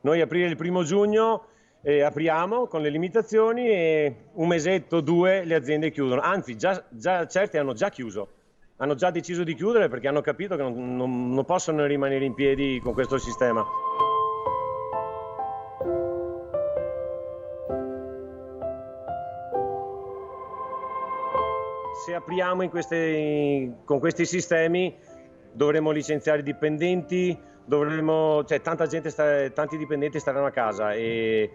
Noi aprire il 1° giugno apriamo con le limitazioni e un mesetto, 2 le aziende chiudono. Anzi, già certi hanno già chiuso. Hanno già deciso di chiudere perché hanno capito che non possono rimanere in piedi con questo sistema. Se apriamo con questi sistemi dovremo licenziare i dipendenti, tanti dipendenti staranno a casa e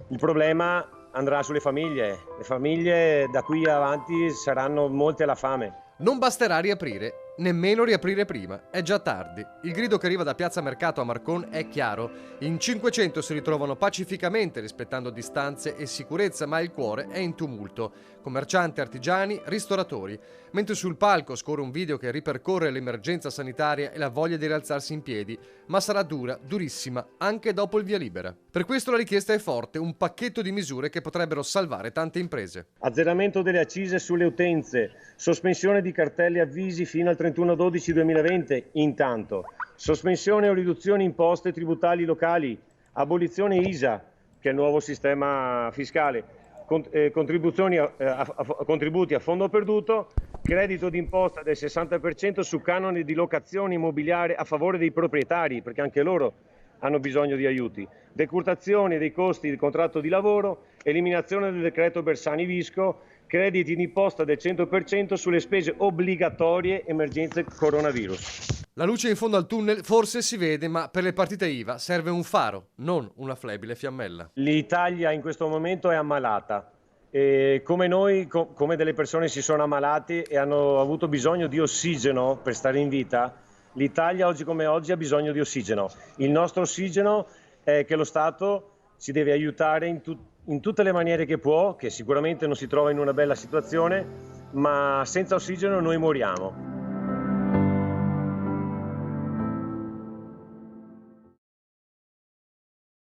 il problema andrà sulle famiglie. Le famiglie da qui avanti saranno molte alla fame. Non basterà riaprire, nemmeno riaprire prima, è già tardi. Il grido che arriva da Piazza Mercato a Marcon è chiaro. In 500 si ritrovano pacificamente rispettando distanze e sicurezza, ma il cuore è in tumulto. Commercianti, artigiani, ristoratori. Mentre sul palco scorre un video che ripercorre l'emergenza sanitaria e la voglia di rialzarsi in piedi, ma sarà dura, durissima, anche dopo il via libera. Per questo la richiesta è forte, un pacchetto di misure che potrebbero salvare tante imprese. Azzeramento delle accise sulle utenze, sospensione di cartelli avvisi fino al 31/12/2020 intanto, sospensione o riduzione imposte tributali locali, abolizione ISA, che è il nuovo sistema fiscale, contributi a fondo perduto, credito d'imposta del 60% su canoni di locazione immobiliare a favore dei proprietari, perché anche loro hanno bisogno di aiuti, decurtazione dei costi del contratto di lavoro, eliminazione del decreto Bersani-Visco, crediti d'imposta del 100% sulle spese obbligatorie emergenze coronavirus. La luce in fondo al tunnel forse si vede, ma per le partite IVA serve un faro, non una flebile fiammella. L'Italia in questo momento è ammalata. E come noi, come delle persone si sono ammalati e hanno avuto bisogno di ossigeno per stare in vita, l'Italia oggi come oggi ha bisogno di ossigeno. Il nostro ossigeno è che lo Stato ci deve aiutare in tutte le maniere che può, che sicuramente non si trova in una bella situazione, ma senza ossigeno noi moriamo.